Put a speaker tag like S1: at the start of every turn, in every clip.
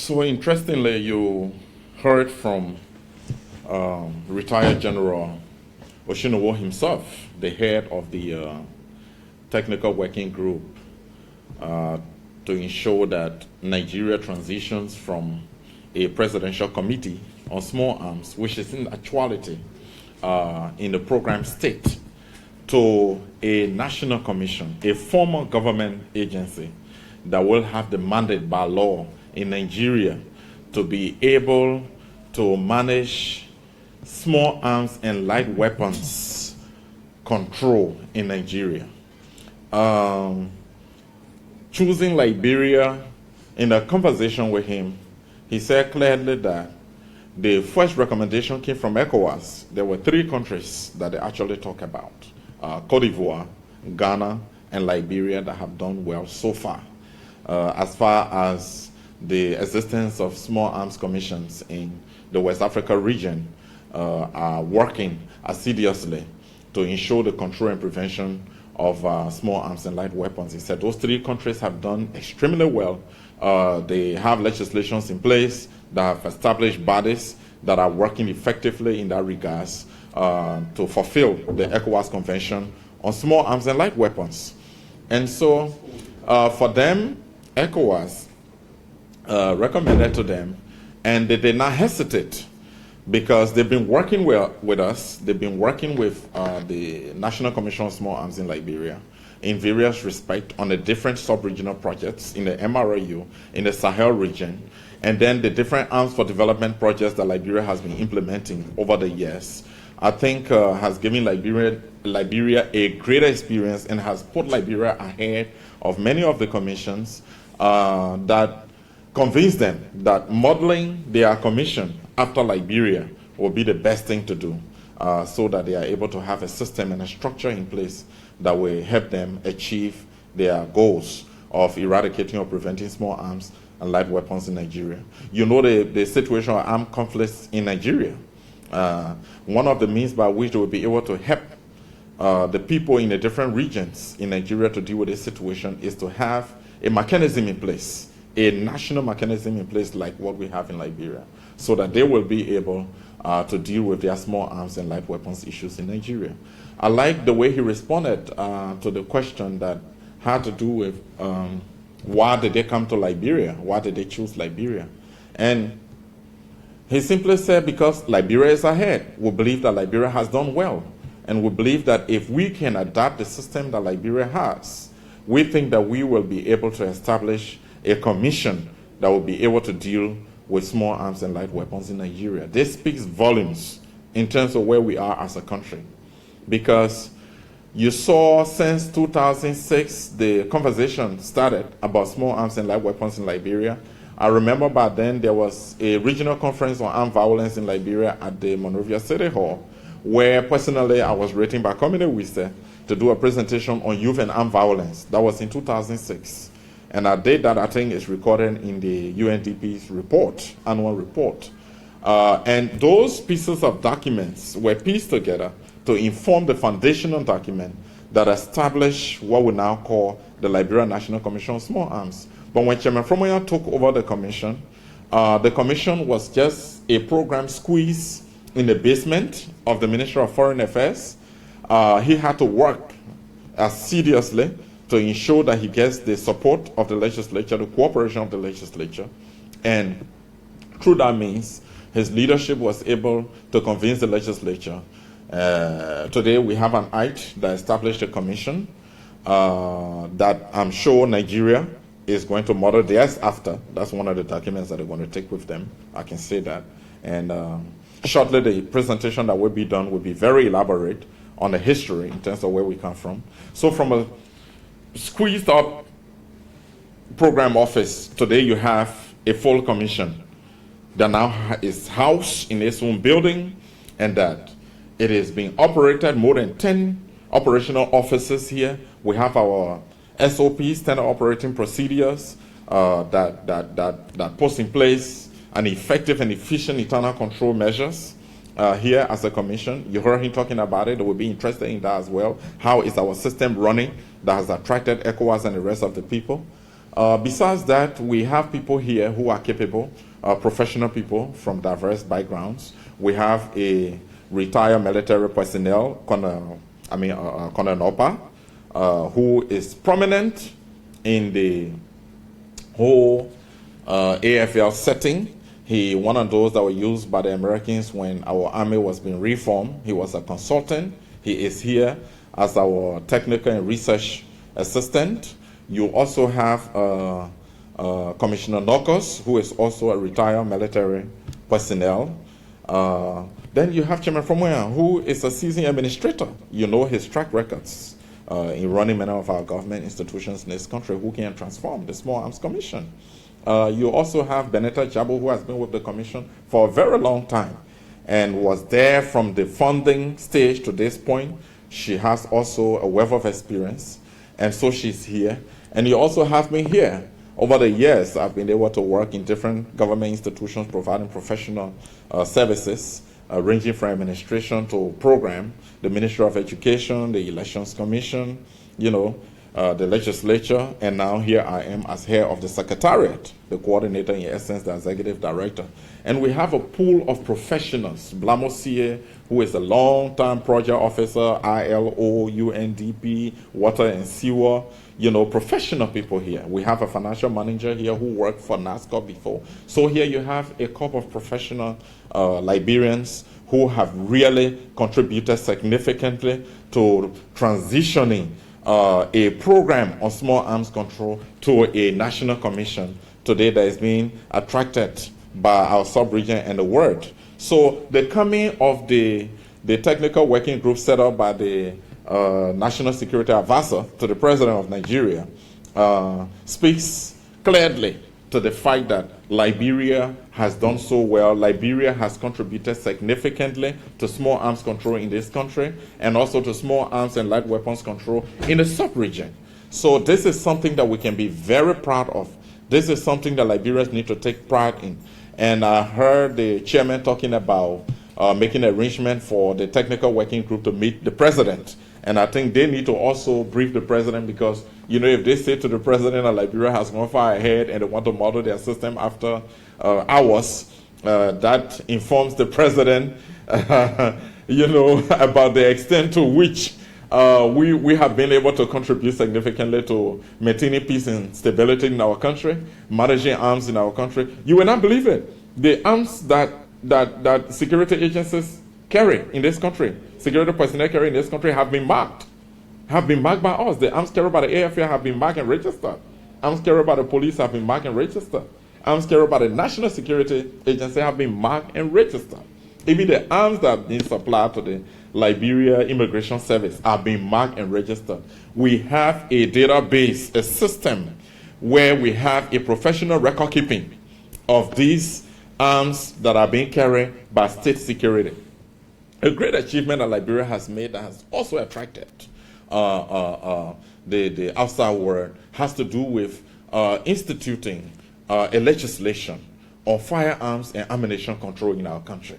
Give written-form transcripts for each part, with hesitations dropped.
S1: So interestingly, you heard from retired General Oshinowo himself, the head of the technical working group to ensure that Nigeria transitions from a presidential committee on small arms, which is in actuality in the program state, to a national commission, a formal government agency that will have the mandate by law in Nigeria to be able to manage small arms and light weapons control in Nigeria. Choosing Liberia, in a conversation with him, he said clearly that the first recommendation came from ECOWAS. There were 3 countries that they actually talk about, Cote d'Ivoire, Ghana, and Liberia, that have done well so far as the existence of small arms commissions in the West Africa region are working assiduously to ensure the control and prevention of small arms and light weapons. He said those 3 countries have done extremely well. They have legislations in place that have established bodies that are working effectively in that regards to fulfill the ECOWAS Convention on small arms and light weapons. And so for them, ECOWAS recommended to them, and they did not hesitate, because they've been working with us. They've been working with the National Commission on Small Arms in Liberia in various respects on the different sub-regional projects in the MRAU, in the Sahel region, and then the different arms for development projects that Liberia has been implementing over the years. I think has given Liberia a greater experience and has put Liberia ahead of many of the commissions that convinced them that modeling their commission after Liberia will be the best thing to do, so that they are able to have a system and a structure in place that will help them achieve their goals of eradicating or preventing small arms and light weapons in Nigeria. You know the situation of armed conflicts in Nigeria. One of the means by which they will be able to help the people in the different regions in Nigeria to deal with this situation is to have a mechanism in place, a national mechanism in place like what we have in Liberia, so that they will be able to deal with their small arms and light weapons issues in Nigeria. I like the way he responded to the question that had to do with why did they come to Liberia? Why did they choose Liberia? And he simply said, because Liberia is ahead. We believe that Liberia has done well. And we believe that if we can adapt the system that Liberia has, we think that we will be able to establish a commission that will be able to deal with small arms and light weapons in Nigeria. This speaks volumes in terms of where we are as a country. Because you saw since 2006, the conversation started about small arms and light weapons in Liberia. I remember back then there was a regional conference on armed violence in Liberia at the Monrovia City Hall, where personally I was rated by Community Wisdom to do a presentation on youth and armed violence. That was in 2006. And I did that, I think it's recorded in the UNDP's report, annual report. And those pieces of documents were pieced together to inform the foundational document that established what we now call the Liberia National Commission on Small Arms. But when Chairman Fromoya took over the commission was just a program squeeze in the basement of the Ministry of Foreign Affairs. He had to work assiduously to ensure that he gets the support of the legislature, the cooperation of the legislature. And through that means, his leadership was able to convince the legislature. Today we have an act that established a commission that I'm sure Nigeria is going to model theirs after. That's one of the documents that they're going to take with them. I can say that. And shortly the presentation that will be done will be very elaborate on the history in terms of where we come from. So from a squeezed up program office, today you have a full commission that now is housed in its own building, and that it is being operated, more than 10 operational offices here. We have our SOPs, standard operating procedures, that put in place an effective and efficient internal control measures here as a commission. You heard him talking about it. We'll be interested in that as well. How is our system running that has attracted ECOWAS and the rest of the people? Besides that, we have people here who are capable, professional people from diverse backgrounds. We have a retired military personnel, Colonel Nopa, who is prominent in the whole AFL setting. He one of those that were used by the Americans when our army was being reformed. He was a consultant. He is here as our technical and research assistant. You also have Commissioner Nokos, who is also a retired military personnel. Then you have Chairman Fromoya, who is a seasoned administrator. You know his track records in running many of our government institutions in this country, who can transform the Small Arms Commission. You also have Benetta Jabo, who has been with the commission for a very long time and was there from the funding stage to this point. She has also a wealth of experience, and so she's here. And you also have me here. Over the years, I've been able to work in different government institutions providing professional services, ranging from administration to program, the Ministry of Education, the Elections Commission, the legislature, and now here I am as head of the secretariat, the coordinator, in essence, the executive director. And we have a pool of professionals. Blamo Sie, who is a long-time project officer, ILO, UNDP, water and sewer, professional people here. We have a financial manager here who worked for NASCO before. So here you have a couple of professional Liberians who have really contributed significantly to transitioning a program on small arms control to a national commission today that is being attracted by our sub-region and the world. So the coming of the technical working group set up by the National Security Advisor to the President of Nigeria speaks clearly to the fact that Liberia has done so well. Liberia has contributed significantly to small arms control in this country and also to small arms and light weapons control in the sub-region. So this is something that we can be very proud of. This is something that Liberians need to take pride in. And I heard the chairman talking about making arrangement for the technical working group to meet the president. And I think they need to also brief the president because, if they say to the president that Liberia has gone far ahead and they want to model their system after ours, that informs the president, about the extent to which we have been able to contribute significantly to maintaining peace and stability in our country, managing arms in our country. You will not believe it. The arms that security agencies carry in this country, security personnel carry in this country have been marked by us. The arms carried by the AFL have been marked and registered. Arms carried by the police have been marked and registered. Arms carried by the National Security Agency have been marked and registered. Even the arms that have been supplied to the Liberia Immigration Service are being marked and registered. We have a database, a system, where we have a professional record keeping of these arms that are being carried by state security. A great achievement that Liberia has made that has also attracted the outside world has to do with instituting a legislation on firearms and ammunition control in our country.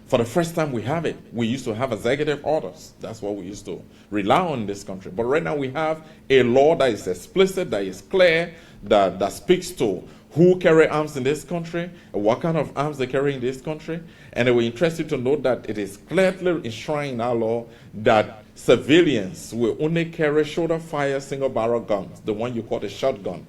S1: For the first time we have it. We used to have executive orders. That's what we used to rely on in this country. But right now we have a law that is explicit, that is clear, that speaks to who carry arms in this country, what kind of arms they carry in this country. And we're interested to note that it is clearly enshrined in our law that civilians will only carry shoulder-fire single-barrel guns, the one you call the shotgun.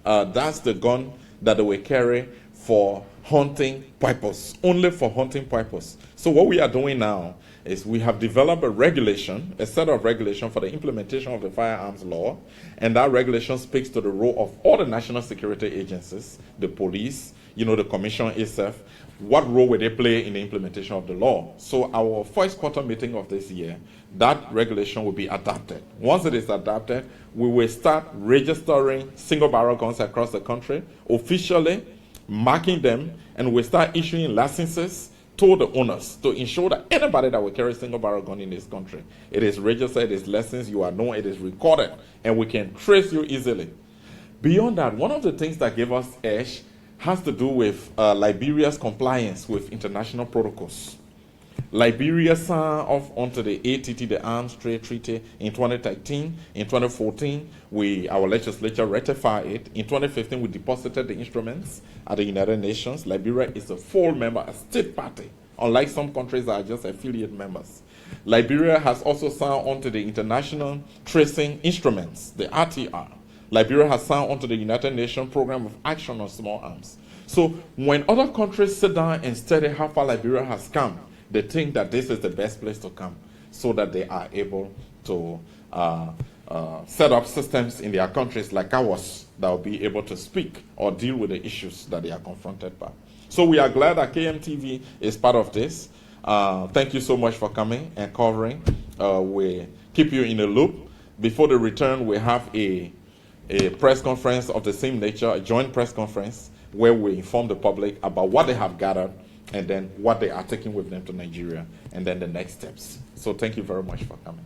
S1: That's the gun that they will carry for hunting purpose, only for hunting purpose. So what we are doing now is we have developed a set of regulations for the implementation of the firearms law, and that regulation speaks to the role of all the national security agencies, the police, the commission itself. What role will they play in the implementation of the law? So our first quarter meeting of this year, that regulation will be adopted. Once it is adopted, we will start registering single-barrel guns across the country, officially marking them, and we'll start issuing licenses to the owners to ensure that anybody that will carry a single-barrel gun in this country, it is registered, it is licensed, you are known, it is recorded, and we can trace you easily. Beyond that, one of the things that gave us edge has to do with Liberia's compliance with international protocols. Liberia signed off onto the ATT, the Arms Trade Treaty, in 2013. In 2014, our legislature ratified it. In 2015, we deposited the instruments at the United Nations. Liberia is a full member, a state party, unlike some countries that are just affiliate members. Liberia has also signed onto the International Tracing Instruments, the RTR. Liberia has signed onto the United Nations Program of Action on Small Arms. So when other countries sit down and study how far Liberia has come, they think that this is the best place to come so that they are able to set up systems in their countries like ours that will be able to speak or deal with the issues that they are confronted by. So we are glad that KMTV is part of this. Thank you so much for coming and covering. We keep you in the loop. Before the return, we have a press conference of the same nature, a joint press conference, where we inform the public about what they have gathered and then what they are taking with them to Nigeria and then the next steps. So thank you very much for coming.